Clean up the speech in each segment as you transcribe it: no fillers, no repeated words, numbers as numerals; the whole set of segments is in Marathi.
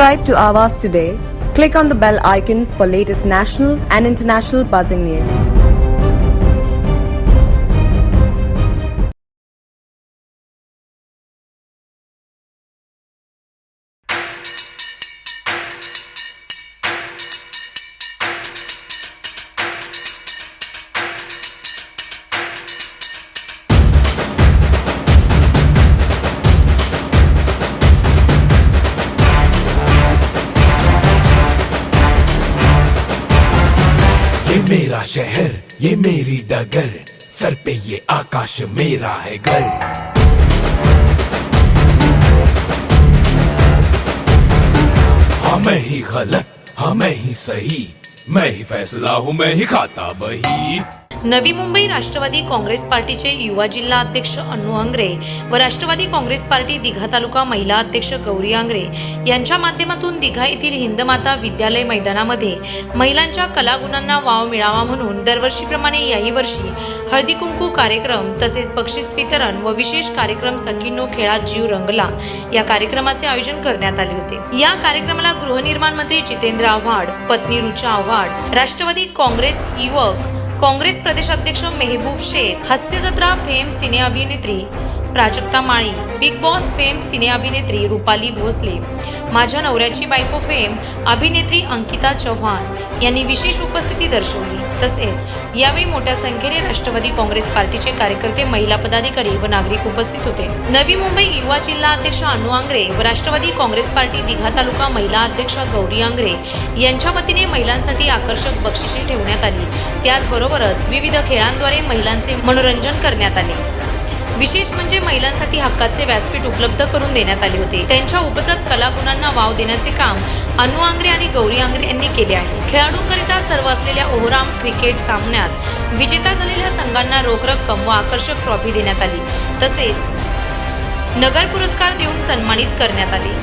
Subscribe to Avas today. Click on the bell icon for latest national and international buzzing news. ये मेरा शहर, ये मेरी डगर, सर पे ये आकाश मेरा है घर। हाँ मैं ही गलत, हाँ मैं ही सही, मैं ही फैसला हूँ, मैं ही खाता बही। नवी मुंबई राष्ट्रवादी काँग्रेस पार्टीचे युवा जिल्हा अध्यक्ष अन्नू आंग्रे व राष्ट्रवादी काँग्रेस पार्टी दिघा तालुका महिला अध्यक्ष गौरी आंग्रे यांच्या माध्यमातून दिघा येथील हिंदमाता विद्यालय मैदानामध्ये महिलांच्या कलागुणांना वाव मिळावा म्हणून दरवर्षीप्रमाणे याही वर्षी हळदी कुंकू कार्यक्रम तसेच बक्षीस वितरण व विशेष कार्यक्रम सखींनो खेळात जीव रंगला या कार्यक्रमाचे आयोजन करण्यात आले होते। या कार्यक्रमाला गृहनिर्माण मंत्री जितेंद्र आव्हाड, पत्नी रुचा आव्हाड, राष्ट्रवादी काँग्रेस युवक काँग्रेस प्रदेशाध्यक्ष मेहबूब शेख, हास्य जत्रा फेम सिने अभिनेत्री Prajakta Mali, big boss fame सिने अभिनेत्री रुपाली भोसले, माझ्या नवऱ्याची बायको फेम अभिनेत्री अंकिता चव्हाण यांनी विशेष उपस्थिती दर्शवली। तसेच यावेळी मोठ्या संख्येने राष्ट्रवादी काँग्रेस पार्टीचे कार्यकर्ते, महिला पदाधिकारी व नागरिक उपस्थित होते। नवी मुंबई युवा जिल्हा अध्यक्ष अन्नू आंग्रे व राष्ट्रवादी काँग्रेस पार्टी दिघा तालुका महिला अध्यक्ष गौरी आंग्रे यांच्या वतीने महिलांसाठी आकर्षक बक्षिसे ठेवण्यात आली। त्याचबरोबरच विविध खेळांद्वारे महिलांचे मनोरंजन करण्यात आले। विशेष म्हणजे महिलांसाठी हक्काचे व्यासपीठ उपलब्ध करून देण्यात आले होते। त्यांच्या उपजत कलागुणांना वाव देण्याचे काम अन्नू आंग्रे आणि गौरी आंग्रे यांनी केले आहे। खेळाडूंकरिता सर्व असलेल्या ओहराम क्रिकेट सामन्यात विजेता झालेल्या संघांना रोख रक्कम व आकर्षक ट्रॉफी देण्यात आली। तसेच नगर पुरस्कार देऊन सन्मानित करण्यात आले।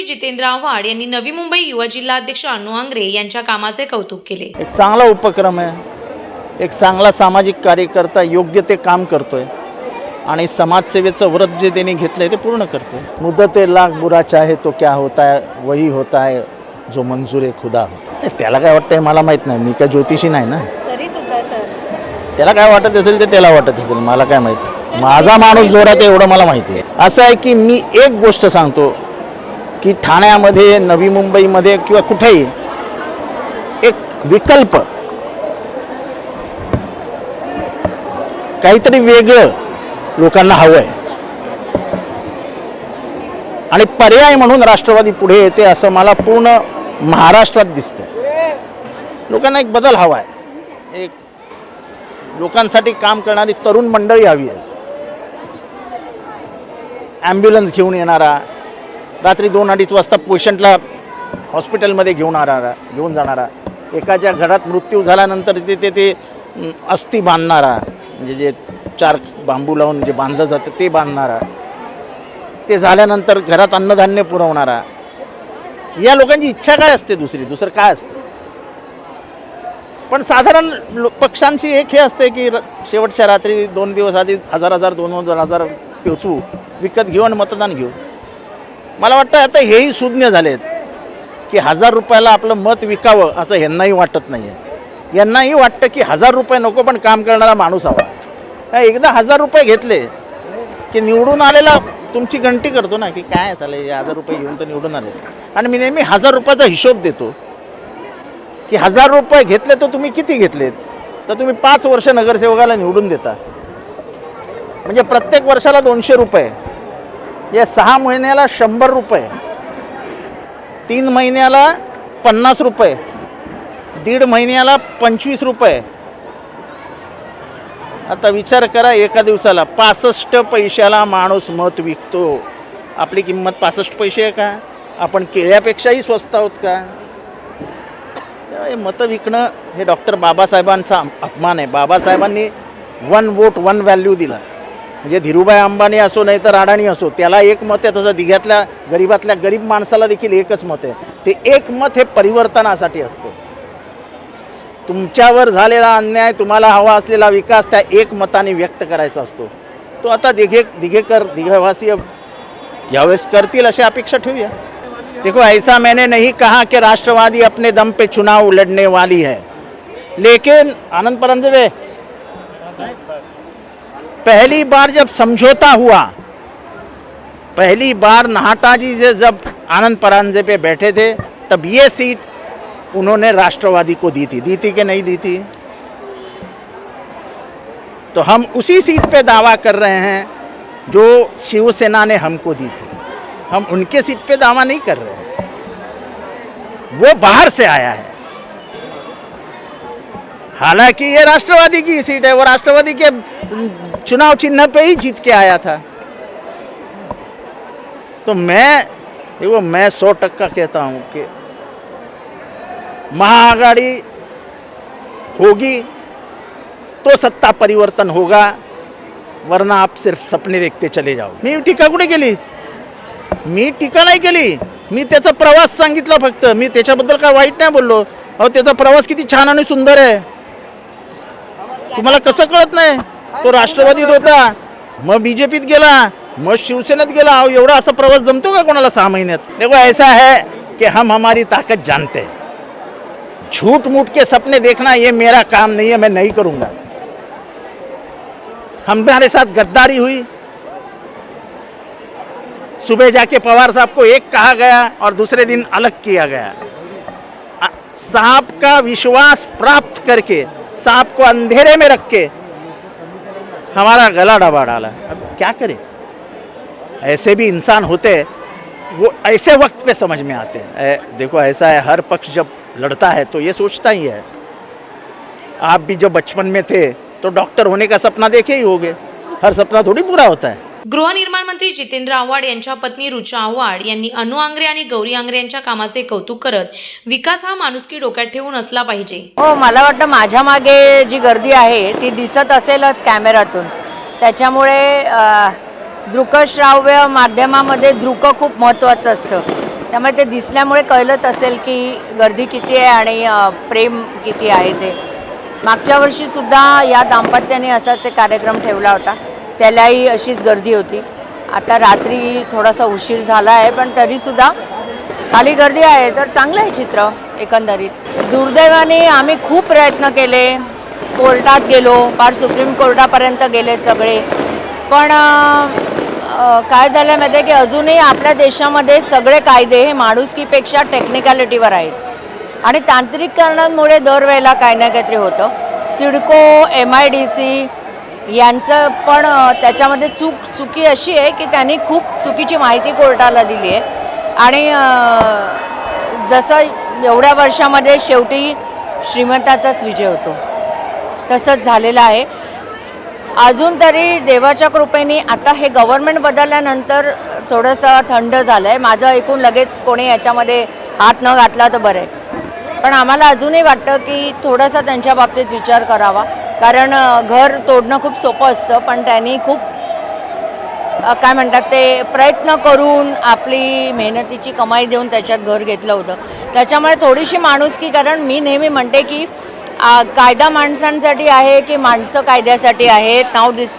जितेंद्र आव्हाड यांनी नवी मुंबई युवा जिल्हा अध्यक्ष अण्णू आंग्रे यांच्या कामाचे कौतुक केले। एक चांगला उपक्रम आहे, एक चांगला सामाजिक कार्यकर्ता योग्य ते काम करतोय आणि समाजसेवेचं व्रत जे त्यांनी घेतलंय ते पूर्ण करतोय। मुद्दत लाख बुरा चाहे तो क्या होता है वही होता है जो मंजूर खुदा होता। त्याला काय वाटतंय मला माहित नाही, मी काय ज्योतिषी नाही ना। तरी सुद्धा सर त्याला काय वाटत असेल ते त्याला वाटत असेल, मला काय माहित। माझा माणूस जोरात आहे एवढं मला माहिती आहे। असं आहे की मी एक गोष्ट सांगतो की ठाण्यामध्ये, नवी मुंबईमध्ये किंवा कुठेही एक विकल्प, काहीतरी वेगळं लोकांना हवं आहे आणि पर्याय म्हणून राष्ट्रवादी पुढे येते असं मला पूर्ण महाराष्ट्रात दिसतंय। लोकांना एक बदल हवा आहे, एक लोकांसाठी काम करणारी तरुण मंडळी हवी आहे। ॲम्ब्युलन्स घेऊन येणारा, रात्री 2-2:30 वाजता पेशंटला हॉस्पिटलमध्ये घेऊन जाणारा, एकाच्या घरात मृत्यू झाल्यानंतर ते अस्थी बांधणारा, म्हणजे जे 4 बांबू लावून जे बांधलं जातं ते बांधणारा, ते झाल्यानंतर घरात अन्नधान्य पुरवणारा। या लोकांची इच्छा काय असते? दुसरं काय असतं? पण साधारण पक्षांची एक हे असते की शेवटच्या रात्री 2 दिवस आधी 1000 2,000 पेचू विकत घेऊ आणि मतदान घेऊ। मला वाटतं आता हेही सुज्ञ झालेत की 1000 रुपयाला आपलं मत विकावं असं यांनाही वाटत नाही आहे। यांनाही वाटतं की 1000 रुपये नको, पण काम करणारा माणूस हवा। एकदा 1000 रुपये घेतले की निवडून आलेला तुमची गणती करतो ना की काय झालं, 1000 रुपये घेऊन तर निवडून आले। आणि मी नेहमी 1000 रुपयाचा हिशोब देतो की 1000 रुपये घेतले तर तुम्ही किती घेतलेत, तर तुम्ही 5 वर्ष नगरसेवकाला निवडून देता, म्हणजे प्रत्येक वर्षाला 200 रुपये, या 6 महिन्याला 100 रुपये, 3 महिन्याला 50 रुपये, 1.5 महिन्याला 25 रुपये। आता विचार करा, एका दिवसाला 65 पैशाला माणूस मत विकतो। आपली किंमत 65 पैसे आहे का? आपण केळ्यापेक्षाही स्वस्त आहोत का? मतं विकणं हे डॉक्टर बाबासाहेबांचा अपमान आहे। बाबासाहेबांनी 1 वोट 1 व्हॅल्यू दिला, म्हणजे धीरूभाई अंबानी असो नाही तर अडाणी असो, त्याला एक मत आहे, तसं दिघ्यातल्या गरीबातल्या गरीब माणसाला देखील एकच मत आहे। ते एक मत हे परिवर्तनासाठी असतं। तुमच्यावर झालेला अन्याय, तुम्हाला हवा असलेला विकास त्या एक मताने व्यक्त करायचा असतो। तो आता दिघेवासी यावेळेस करतील अशी अपेक्षा ठेवूया। देखो, ऐसा मैंने नहीं कहा कि राष्ट्रवादी अपने दम पे चुनाव लड़ने वाली है, लेकिन आनंद परंजवे, पहली बार जब समझौता हुआ, पहली बार नाहटा जी से जब आनंद परांजपे पे बैठे थे, तब ये सीट उन्होंने राष्ट्रवादी को दी थी कि नहीं दी थी? तो हम उसी सीट पे दावा कर रहे हैं जो शिवसेना ने हमको दी थी। हम उनके सीट पे दावा नहीं कर रहे हैं, वो बाहर से आया है। हालांकि ये राष्ट्रवादी की सीट है, वो राष्ट्रवादी के चुनाव चिन्ह पे ही जीत के आया था। तो मैं 100% कहता हूँ कि महाआघाड़ी होगी तो सत्ता परिवर्तन होगा, वरना आप सिर्फ सपने देखते चले जाओ। मी टीका कुठे केली? मी टीका नाही केली, मी त्याचा प्रवास सांगितला फक्त। मी त्याच्याबद्दल काय वाईट नाही बोललो। अहो, त्याचा प्रवास किती छान आणि सुंदर आहे, तुम्हाला कसं कळत नाही? तो राष्ट्रवादीत होता, मग बीजेपीत गेला, मग शिवसेनेत गेला। अहो, एवढा असा प्रवास जमतो का कोणाला 6 महिन्यात? देखो, ऐसा है कि हम हमारी ताकत जानते हैं। झूठ मूठ के सपने देखना ये मेरा काम नहीं है, मैं नहीं करूंगा। हमारे साथ गद्दारी हुई, सुबह जाके पवार साहब को एक कहा गया और दूसरे दिन अलग किया गया। साहब का विश्वास प्राप्त करके, साहब को अंधेरे में रख के हमारा गला दबा डाला। अब क्या करें? ऐसे भी इंसान होते हैं, वो ऐसे वक्त पे समझ में आते हैं। देखो, ऐसा है, हर पक्ष जब लड़ता है तो ये सोचता ही है। आप भी जब बचपन में थे तो डॉक्टर होने का सपना देखे ही होगे, हर सपना थोड़ी पूरा होता है। गृहनिर्माण मंत्री जितेंद्र आव्हाड यांच्या पत्नी रुचा आव्हाड यांनी अनु आंग्रे आणि गौरी आंग्रे यांच्या कामाचे कौतुक करत विकास हा माणुसकी डोक्यात ठेवून असला पाहिजे। हो, मला वाटतं माझ्या मागे जी गर्दी आहे ती दिसत असेलच कॅमेऱ्यातून, त्याच्यामुळे दृकश्राव्य माध्यमामध्ये दृक खूप महत्त्वाचं असतं। त्यामुळे ते दिसल्यामुळे कळलंच असेल की गर्दी किती आहे आणि प्रेम किती आहे ते. मागच्या वर्षीसुद्धा या दाम्पत्याने असाच एक कार्यक्रम ठेवला होता, त्यालाही अशीच गर्दी होती. आता रात्री थोडासा उशीर झाला आहे, पण तरीसुद्धा खाली गर्दी आहे, तर चांगलं आहे चित्र एकंदरीत. दुर्दैवाने आम्ही खूप प्रयत्न केले, कोर्टात गेलो, फार सुप्रीम कोर्टापर्यंत गेले सगळे, पण काय झालं आहे माहिती आहे की अजूनही आपल्या देशामध्ये सगळे कायदे हे माणुसकीपेक्षा टेक्निकॅलिटीवर आहेत आणि तांत्रिक कारणांमुळे दरवेळेला काही ना काहीतरी होतं. सिडको, MIDC यांचं पण त्याच्यामध्ये चुकी अशी आहे की त्यांनी खूप चुकीची माहिती कोर्टाला दिली आहे आणि जसं एवढ्या वर्षामध्ये शेवटी श्रीमंताचाच विजय होतो तसंच झालेलं आहे. अजून तरी देवाच्या कृपेने आता हे गव्हर्नमेंट बदलल्यानंतर थोडंसं थंड झालं आहे. माझं ऐकून लगेच कोणी याच्यामध्ये हात न घातला तर बरं आहे, पण आम्हाला अजूनही वाटतं की थोडासा त्यांच्या बाबतीत विचार करावा, कारण घर तोडणं खूप सोपं असतं, पण त्यांनी खूप काय म्हणतात ते प्रयत्न करून आपली मेहनतीची कमाई देऊन त्याच्यात घर घेतलं होतं. त्याच्यामुळे थोडीशी माणुसकी, कारण मी नेहमी म्हणते की कायदा माणसांसाठी आहे की माणसं कायद्यासाठी आहेत. Now this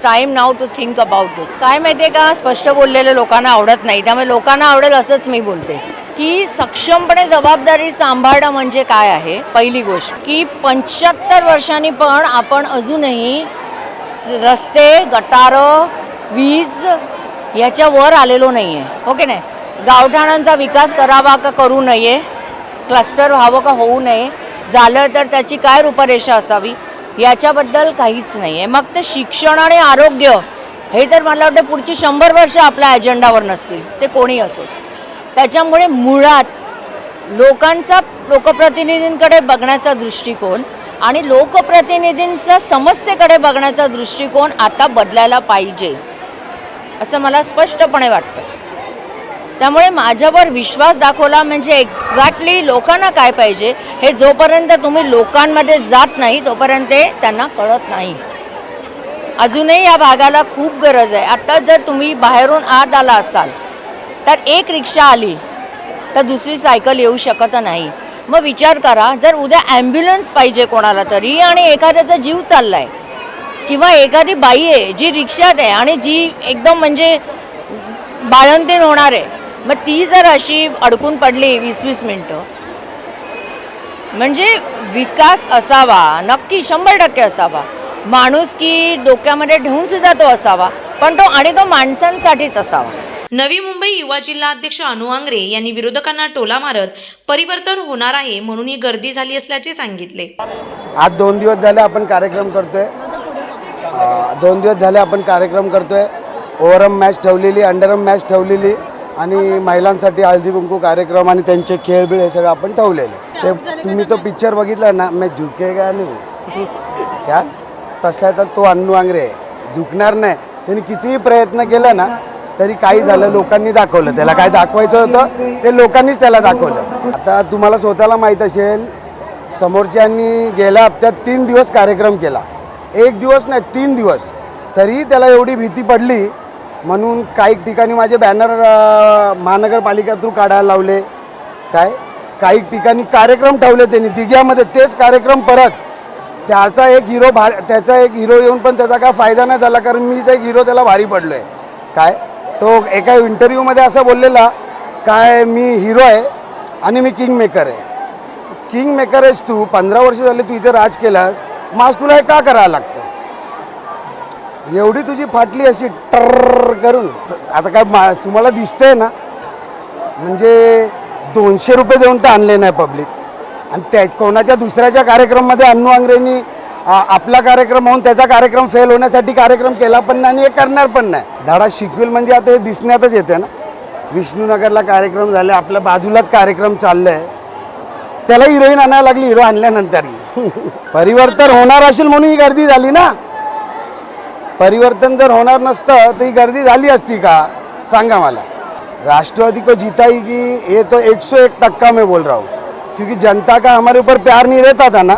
time now to think about it. काय माहिती आहे का, स्पष्ट बोललेलं लोकांना आवडत नाही, त्यामुळे लोकांना आवडेल असंच मी बोलते की सक्षमपणे जबाबदारी सांभाळणं म्हणजे काय आहे. पहिली गोष्ट की 75 वर्षांनी पण आपण अजूनही रस्ते, गटारं, वीज याच्यावर आलेलो नाही आहे, हो की नाही. गावठाणांचा विकास करावा का करू नये, क्लस्टर व्हावं का होऊ नये, झालं तर त्याची काय रूपरेषा असावी याच्याबद्दल काहीच नाही आहे. मग ते शिक्षण आणि आरोग्य हे तर मला वाटतं पुढची 100 वर्ष आपल्या अजेंडावर नसतील, ते कोणी असो. त्याच्यामुळे मुळात लोकांचा लोकप्रतिनिधींकडे बघण्याचा दृष्टिकोन आणि लोकप्रतिनिधींचा समस्येकडे बघण्याचा दृष्टिकोन आता बदलायला पाहिजे असं मला स्पष्टपणे वाटतं. त्यामुळे माझ्यावर विश्वास दाखवला म्हणजे एक्झॅक्टली लोकांना काय पाहिजे हे जोपर्यंत तुम्ही लोकांमध्ये जात नाही तोपर्यंत त्यांना कळत नाही. अजूनही या भागाला खूप गरज आहे. आता जर तुम्ही बाहेरून आत आला असाल तर एक रिक्षा आली तर दुसरी सायकल येऊ शकत नाही. मग विचार करा, जर उद्या ॲम्ब्युलन्स पाहिजे कोणाला तरी आणि एखाद्याचा जीव चालला आहे किंवा एखादी बाई आहे जी रिक्षात आहे आणि जी एकदम म्हणजे बाळंतीण होणार आहे, मग ती जर अशी अडकून पडली 20-20 मिनटं, म्हणजे विकास असावा नक्की 100% असावा, माणुसकी डोक्यामध्ये ठेवून सुद्धा तो असावा, पण तो माणसांसाठीच असावा. नवी मुंबई युवा जिल्हा अध्यक्ष अनु आंग्रे यांनी विरोधकांना टोला मारत परिवर्तन होणार आहे म्हणून ही गर्दी झाली असल्याचे सांगितले. आज 2 दिवस झाले आपण कार्यक्रम करतोय. 2 दिवस झाले आपण कार्यक्रम करतोय. ओव्हरआर्म मॅच ठेवलेली, अंडरआर्म मॅच ठेवलेली आणि महिलांसाठी हळदी कुंकू कार्यक्रम आणि त्यांचे खेळबिळ हे सगळं आपण ठेवलेलं. ते तुम्ही तो पिक्चर बघितला ना, मैं झुकेगा नहीं क्या, तसला तर तो अनु आंग्रे झुकणार नाही. त्यांनी कितीही प्रयत्न केला ना तरी काही झालं, लोकांनी दाखवलं. त्याला काय दाखवायचं होतं ते लोकांनीच त्याला दाखवलं. आता तुम्हाला स्वतःला माहीत असेल, समोरच्यांनी गेल्या हप्त्यात 3 दिवस कार्यक्रम केला, 1 दिवस नाही 3 दिवस, तरी त्याला एवढी भीती पडली म्हणून काही ठिकाणी माझे बॅनर महानगरपालिका थ्रू काढायला लावले. काही ठिकाणी कार्यक्रम ठेवले त्यांनी दिघ्यामध्ये, तेच कार्यक्रम परत. त्याचा एक हिरो येऊन पण त्याचा काय फायदा नाही झाला, कारण मी एक हिरो त्याला भारी पडलो आहे. तो एका इंटरव्ह्यूमध्ये असं बोललेला काय, मी हिरो आहे आणि मी किंग मेकर आहे. किंग मेकर आहेस तू, 15 वर्ष झाले तू इथे राज केलास, मग आज तुला हे का करायला लागतं. एवढी तुझी फाटली अशी टर करून. आता काय तुम्हाला दिसतंय ना, म्हणजे 200 रुपये देऊन तर आणले नाही पब्लिक, आणि त्या कोणाच्या दुसऱ्याच्या कार्यक्रममध्ये अनु आंग्रेंनी आपला कार्यक्रम होऊन त्याचा कार्यक्रम फेल होण्यासाठी कार्यक्रम केला पण नाही आणि हे करणार पण नाही. धडा शिकवेल म्हणजे आता हे दिसण्यातच येते ना. विष्णुनगरला कार्यक्रम झाले, आपल्या बाजूलाच कार्यक्रम चाललं आहे, त्याला हिरोईन आणायला लागली हिरो आणल्यानंतरही. परिवर्तन होणार असेल म्हणून ही गर्दी झाली ना. परिवर्तन जर होणार नसतं तर ही गर्दी झाली असती का, सांगा मला. राष्ट्रवादी को जिताएगी ये तो 101% मैं बोल रहा हूँ, क्योंकि जनता का हमारे ऊपर प्यार नहीं रहता था ना,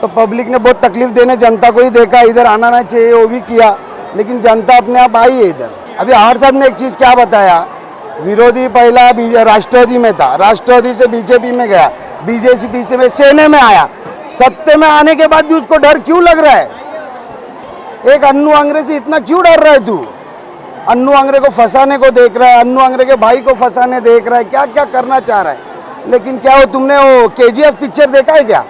तो पब्लिक ने बहुत तकलीफ देने जनता को ही देखा, इधर आना नहीं चाहिए वो भी किया, लेकिन जनता अपने आप आई है इधर. अभी आर साहब ने एक चीज़ क्या बताया विरोधी पहला राष्ट्रवादी में था, राष्ट्रवादी से बीजेपी में गया, बीजेपी से सेना में आया। सत्ते में आने के बाद भी उसको डर क्यों लग रहा है? एक अन्नू आंग्रे से इतना क्यों डर रहा है तू? अन्नू आंग्रे को फंसाने को देख रहा है, अन्नू आंग्रे के भाई को फंसाने देख रहा है, क्या क्या करना चाह रहा है। लेकिन क्या वो तुमने वो KGF पिक्चर देखा है क्या?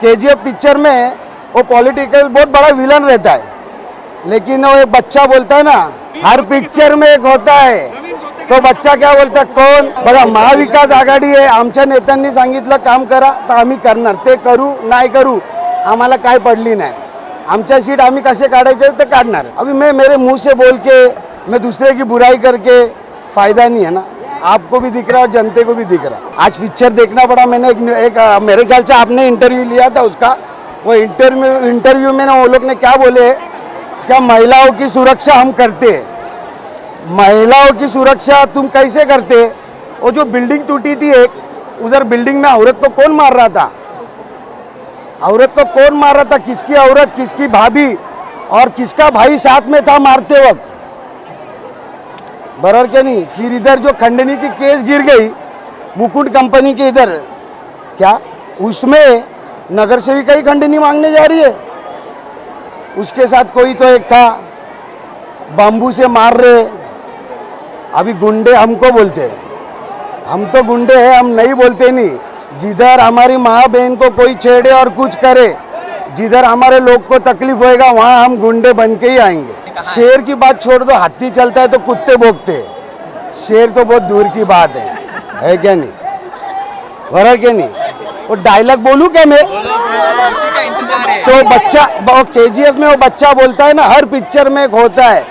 KGF पिक्चर में वो पॉलिटिकल बहुत बड़ा विलन रहता है, लेकिन वो एक बच्चा बोलता है ना, हर पिक्चर में एक होता है, तो बच्चा क्या बोलता है, कोण? बघा, महाविकास आघाडी आहे, आमच्या नेत्यांनी सांगितलं काम करा तर आम्ही करणार, ते करू नाही करू आम्हाला काय पडली नाही, आमच्या सीट आम्ही कसे काढायचे ते काढणार। अभी मैं मेरे मुंह से बोल के, मैं दूसरे की बुराई करके फायदा नहीं है ना, आपको भी दिख रहा है और जनते को भी दिख रहा है। आज पिक्चर देखना पड़ा, मैंने एक मेरे ख्याल से आपने इंटरव्यू लिया था उसका, वो इंटरव्यू में ना वो लोग ने क्या बोले, क्या महिलाओं की सुरक्षा हम करते हैं। महिलाओं की सुरक्षा तुम कैसे करते? वो जो बिल्डिंग टूटी थी एक, उधर बिल्डिंग में औरत को कौन मार रहा था? औरत को कौन मार रहा था? किसकी औरत, किसकी भाभी और किसका भाई साथ में था मारते वक्त? बराबर क्या नहीं? फिर इधर जो खंडनी की केस गिर गई मुकुट कंपनी के इधर, क्या उसमें नगर सेविका ही खंडनी मांगने जा रही है? उसके साथ कोई तो एक था, बाम्बू से मार रहे। अभी गुंडे हमको बोलते हैं, हम तो गुंडे हैं, हम नहीं बोलते नहीं। जिधर हमारी माँ बहन को कोई छेड़े और कुछ करे, जिधर हमारे लोग को तकलीफ होएगा वहाँ हम गुंडे बन के ही आएंगे। शेर की बात छोड़ दो, हाथी चलता है तो कुत्ते भौंकते हैं, शेर तो बहुत दूर की बात है क्या नहीं? बराबर क्या नहीं? वो डायलॉग बोलूं क्या मैं? तो बच्चा KGF में वो बच्चा बोलता है ना, हर पिक्चर में एक होता है,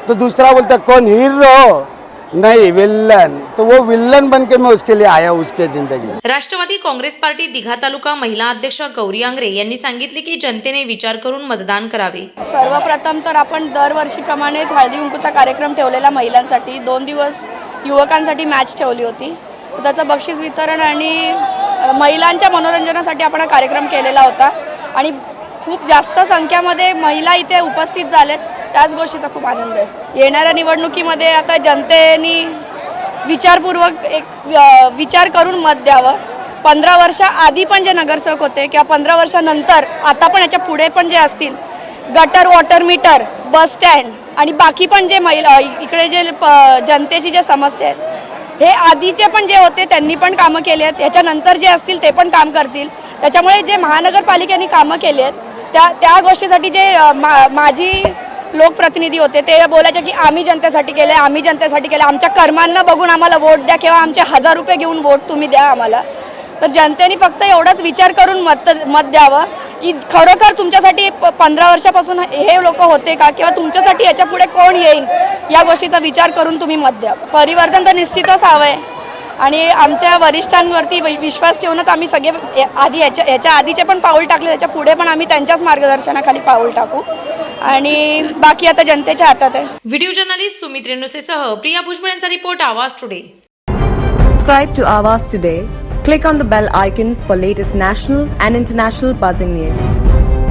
तो दूसरा बोलता है कौन, हीरो नहीं विलन, तो वो विलन बन के मैं उसके लिए आया उसके जिंदगी। राष्ट्रवादी काँग्रेस पार्टी दिघा तालुका महिला अध्यक्ष गौरी आंग्रे यांनी सांगितले की जनतेने विचार करून मतदान करावे। सर्वप्रथम तर आपण दरवर्षीप्रमाणेच हळदी कुंकूचा कार्यक्रम ठेवलेला महिलांसाठी, 2 दिवस युवकांसाठी मॅच ठेवली होती, त्याचं बक्षीस वितरण आणि महिलांच्या मनोरंजनासाठी आपण हा कार्यक्रम केलेला होता आणि खूप जास्त संख्येमध्ये महिला इथे उपस्थित झालेत, त्याच गोष्टीचा खूप आनंद आहे। येणाऱ्या निवडणुकीमध्ये आता जनतेने विचारपूर्वक एक विचार करून मत द्यावं। 15 वर्षाआधी पण जे नगरसेवक होते किंवा 15 वर्षानंतर आता पण याच्या पुढे पण जे असतील, gutter, water meter, bus stand आणि बाकी पण जे महिला इकडे जे जनतेची जे समस्या आहेत, हे आधीचे पण जे होते त्यांनी पण कामं केली आहेत, याच्यानंतर जे असतील ते पण काम करतील। त्याच्यामुळे जे महानगरपालिकेने कामं केली आहेत त्या गोष्टीसाठी जे माझी लोकप्रतिनिधी होते ते बोलायचे की आम्ही जनतेसाठी केले, आम्ही जनतेसाठी केले, आमच्या कर्मांना बघून आम्हाला वोट द्या किंवा आमचे 1000 रुपये घेऊन वोट तुम्ही द्या आम्हाला। तर जनतेने फक्त एवढाच विचार करून मत द्यावं की खरोखर तुमच्यासाठी 15 वर्षापासून हे लोक होते का किंवा तुमच्यासाठी याच्या पुढे कोण येईल, या गोष्टीचा विचार करून तुम्ही मत द्या। परिवर्तन तर निश्चितच हवं आहे आणि आमच्या वरिष्ठांवरती विश्वास ठेवूनच आम्ही सगळे आधी याच्या आधीचे पण पाऊल टाकले, त्याच्या पुढे पण आम्ही त्यांच्याच मार्गदर्शनाखाली पाऊल टाकू आणि बाकी आता जनतेच्या हातात आहे। व्हिडिओ जर्नलिस्ट सुमित रेणुसेसह प्रिया भुजबळ यांचा रिपोर्ट, आवाज today. Subscribe to Awaaz today. Click on the bell icon for latest national and international buzzing news.